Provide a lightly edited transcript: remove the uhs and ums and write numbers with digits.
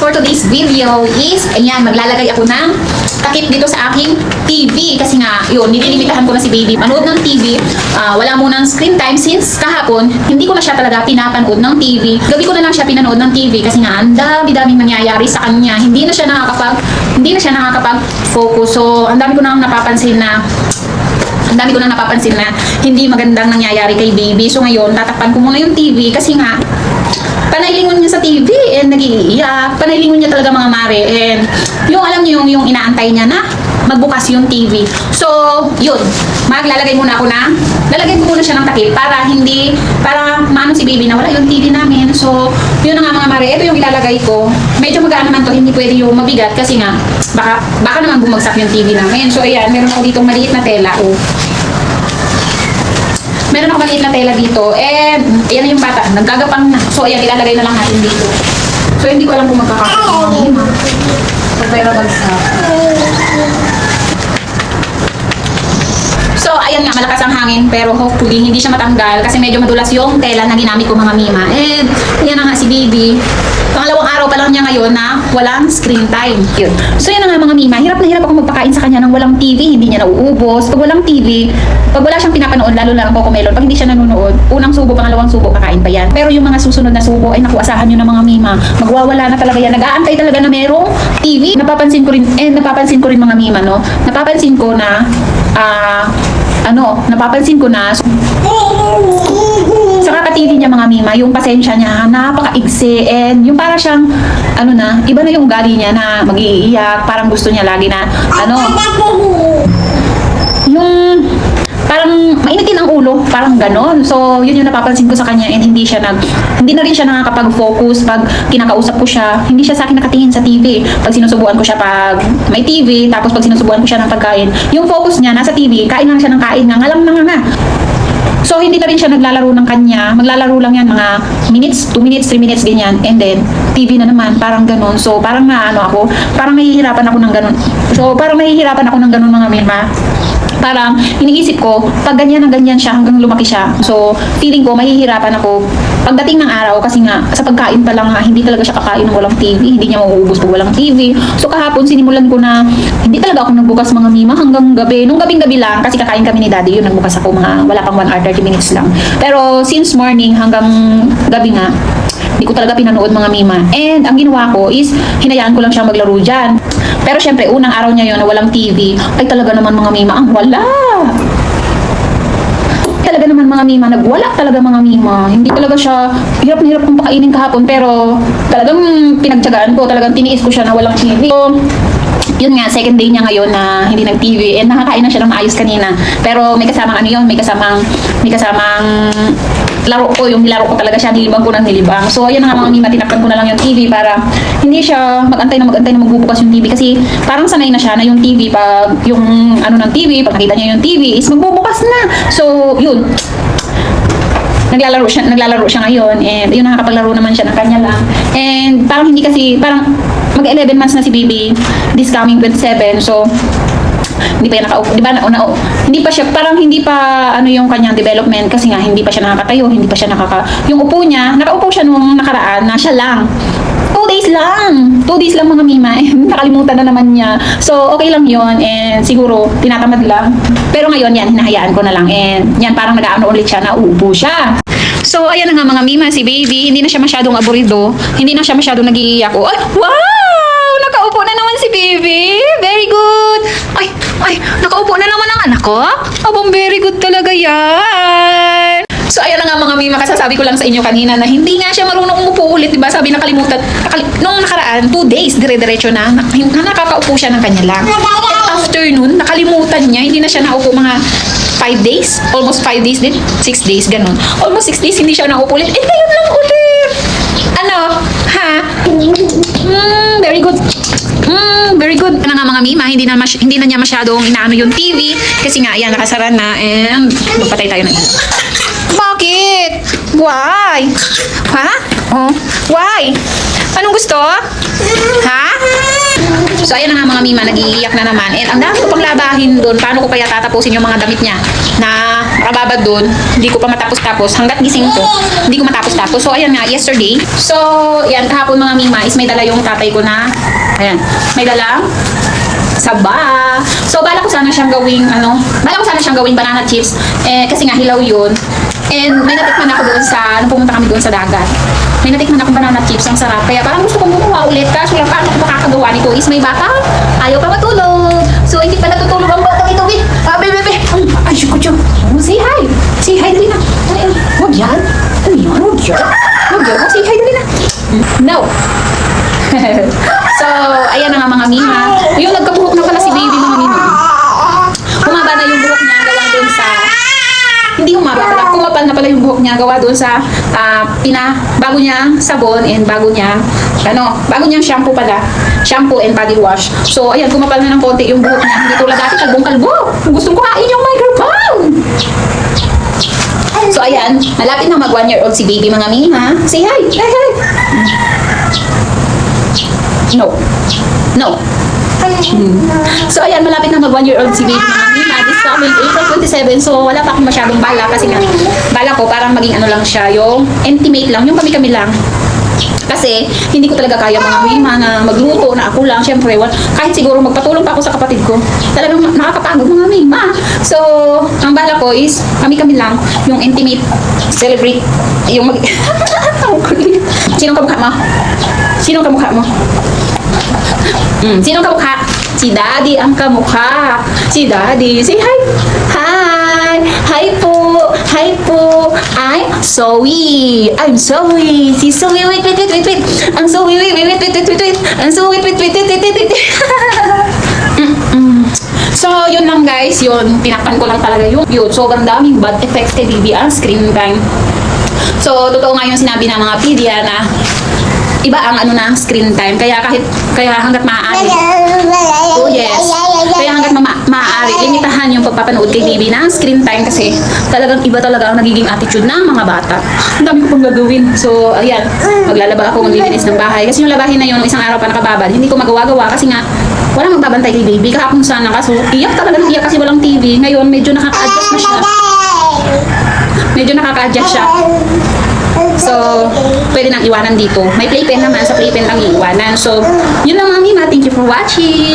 for today's video is, ayan, maglalagay ako ng takip dito sa aking TV. Kasi nga, yun, nililimitahan ko na si baby manood ng TV. Wala munang screen time since kahapon, hindi ko na siya talaga pinapanood ng TV. Gabi ko na lang siya pinanood ng TV kasi nga, ang dami-daming nangyayari sa kanya. Hindi na siya nakakapag-focus. So, ang dami ko nang napapansin na hindi magandang nangyayari kay baby. So ngayon, tatakpan ko muna yung TV kasi nga, panaylingon niya sa TV and nag-iiyak. Panaylingon niya talaga mga mare. And yung alam niyo yung inaantay niya na magbukas yung TV. So, yun. Maglalagay muna ako na, lalagay ko muna siya ng takip para maano si baby na wala yung TV namin. So, yun na nga mga mare. Ito yung ilalagay ko. Medyo magaan naman to. Hindi pwede yung mabigat kasi nga, baka naman bumagsak yung TV namin. So, ayan. Meron ako ditong maliit na tela. Oh. Meron ako maliit na tela dito. And, ayan na yung bata. Naggagapang na. So, ayan. Ilalagay na lang natin dito. So, hindi ko alam kung magkakakasin. Pero bagsak. So, ayan nga, malakas ang hangin, pero hopefully hindi siya matanggal kasi medyo madulas yung tela na ginamit ko mga mima. And, ayan na nga si baby. Pangalawang araw pa lang niya ngayon na walang screen time. Yun. So, yan na nga mga mima. Hirap na hirap ako magpakain sa kanya ng walang TV. Hindi niya nauubos. Pag walang TV, pag wala siyang pinapanood, lalo na ang Cocomelon, pag hindi siya nanonood, unang subo, pangalawang subo, kakain pa yan. Pero yung mga susunod na subo, ay naku, asahan nyo na mga mima. Magwawala na talaga yan. Nag-aantay talaga na merong TV. Napapansin ko rin mga mima, no? Napapansin ko na sa kaka-TV niya mga mima, yung pasensya niya napaka-igsi and yung para siyang iba na yung ugali niya na mag-iiyak, parang gusto niya lagi na yung parang mainitin ang ulo, parang ganon. So, yun yung napapansin ko sa kanya and hindi na rin siya nakakapag-focus pag kinakausap ko siya. Hindi siya sa akin nakatingin sa TV. Pag sinusubuan ko siya pag may TV, tapos pag sinusubuan ko siya ng pagkain, yung focus niya nasa TV, kain lang siya ng kain, ngalang nga. So, hindi na rin siya naglalaro ng kanya. Maglalaro lang yan mga minutes, 2 minutes, 3 minutes, ganyan. And then, TV na naman, parang ganon. So, parang parang nahihirapan ako ng ganon mga mima. Parang iniisip ko, pag ganyan na ganyan siya hanggang lumaki siya. So, feeling ko, mahihirapan ako pagdating ng araw kasi nga, sa pagkain pa lang hindi talaga siya kakain ng walang TV. Hindi niya mauubos pag walang TV. So, kahapon, sinimulan ko na hindi talaga ako nagbukas mga mima hanggang gabi. Nung gabing-gabi lang, kasi kakain kami ni daddy, yun, nagbukas ako wala pang 1 hour, 30 minutes lang. Pero, since morning hanggang gabi nga, hindi ko talaga pinanood mga mima. And ang ginawa ko is, hinayaan ko lang siyang maglaro dyan. Pero syempre, unang araw niya yun na walang TV, ay talaga naman mga mima, ang wala. Talaga naman mga mima, nagwala talaga mga mima. Hindi talaga siya, hirap na hirap kong pakainin kahapon, pero talagang pinagtyagaan ko, talagang tiniis ko siya na walang TV. So, yun nga, second day niya ngayon na hindi nag-TV and nakakain na siya ng maayos kanina. Pero may kasamang may kasamang laro ko, yung nilaro ko talaga siya, nilibang ko ng nilibang. So, ayan na nga mga mima, tinakpan ko na lang yung TV para hindi siya magantay na magbubukas yung TV kasi parang sanay na siya na yung TV pag yung ng TV, pag nakita niya yung TV is magbubukas na. So, yun. Naglalaro siya ngayon and yun, nakakapaglaro naman siya ng kanya lang. And parang mag-11 months na si baby this coming 27. So, hindi pa yan nakaupo, di ba? Hindi pa siya, parang hindi pa yung kanyang development kasi nga hindi pa siya nakakatayo, hindi pa siya yung upo niya, nakaupo siya nung nakaraan na siya lang. 2 days lang mga mima, nakalimutan na naman niya. So, okay lang yun and siguro tinatamad lang. Pero ngayon yan, hinahayaan ko na lang and yan, parang nag-aano ulit siya, nauupo siya. So, ayan na nga mga mima, si baby, hindi na siya masyadong aburido, hindi na siya masyadong nag-iiyak. Ay, wow! Nakaupo na naman si baby. Very good. Ay, nakaupo na naman ang anak ko. Abang very good talaga yan. So, ayan na nga mga mima, kasasabi ko lang sa inyo kanina na hindi nga siya marunong umupo ulit, diba? Sabi nakalimutan, nung nakaraan, 2 days, dire-diretso na nakakaupo siya ng kanya lang. At afternoon, nakalimutan niya, hindi na siya naupo mga 5 days, almost 5 days din, 6 days, ganun. Almost 6 days, hindi siya naupo ulit. Ngayon lang ulit. Very good. Very good. Ano nga mga mima, hindi na niya masyadong inaano yung TV kasi nga, ayan, nakasara na and magpatay tayo ng Bakit? Why? Ha? Oh, why? Anong gusto? Ha? So, ayan na nga mga mima, nag-iiyak na naman. And ang dami ko pang labahin doon. Paano ko kaya tatapusin yung mga damit niya na nakababad doon. Hindi ko pa matapos-tapos. Hanggat gising ko, hindi ko matapos-tapos. So, ayan nga, yesterday. So, yan, kahapon mga mima is may dala yung tatay ko na, ayan, may dala saba. So, bala ko sana siyang gawing, banana chips. Eh, kasi nga, hilaw yun. And may natikman ako doon nung pumunta kami doon sa dagat. May natikman akong banana chips, ang sarap. Kaya parang gusto kong gumawa ulit. Kaso lang, paano ko makakagawa nito is may bata, ayaw pa matulog. So, hindi pa natutulog ang bata ito. Bebe. Ay, kucho. Say hi. Say hi, dali na. Huwag yan. Ano yan? Huwag yan. Say hi, dali na. No. So, ayan na nga mga mima. Yung nagkabuhok na pala si baby mga mima. Humaba na yung buhok niya gawa doon sa... Hindi humaba pala. Kumapal na pala yung buhok niya gawa doon sa bago niya sabon and bago niyang shampoo pala. Shampoo and body wash. So, ayan, kumapal na ng konti yung buhok niya. Hindi tulad dati, kalbong-kalbo. Gustong kuhain yung microphone. So, ayan, malapit na mag 1-year-old si baby mga mima. Say hi. Hi. No. So, ayan, malapit na mag 1-year-old si baby mga mima. This coming April 27. So, wala pa akong masyadong bala kasi nga, bala ko parang maging ano lang siya, yung intimate lang, yung kami-kami lang. Kasi, hindi ko talaga kaya mga mima na magluto na ako lang. Siyempre, kahit siguro magpatulong pa ako sa kapatid ko. Talagang nakakapagod mga mima. So, ang bala ko is, kami-kami lang, yung intimate, celebrate, yung Sinong kamukha mo? Sinong kamukha mo? Sinong kamukha? Si Daddy ang kamukha. Si Daddy. Say hi. Hi. Hi po. Hi po. I'm Zoe. I'm Zoe. Si Zoe. Wait. Ang Zoe. Wait. Ang Zoe. Wait. So, yun lang guys. Yun. Tinakpan ko lang talaga yun. Sobrang daming bad effects kay baby ang screen time. So, totoo nga yung sinabi ng mga pedia na iba ang screen time. Kaya hanggat maaari. Oh yes. Kaya hanggat maaari, limitahan yung pagpapanood kay baby ng screen time kasi talagang iba talaga ang nagiging attitude ng mga bata. Ang dami ko pang gagawin. So, ayan. Maglalaba ako, maglilinis ng bahay. Kasi yung labahin na yun, isang araw pa nakababad. Hindi ko magawa-gawa kasi nga walang magbabantay kay baby. Kahapon sana kaso iyak talaga ng iyak kasi walang TV. Ngayon, medyo nakaka-adjust na siya. So, pwede nang iwanan dito. May playpen naman, sa playpen lang iwanan. So, yun lang mga mima. Thank you for watching.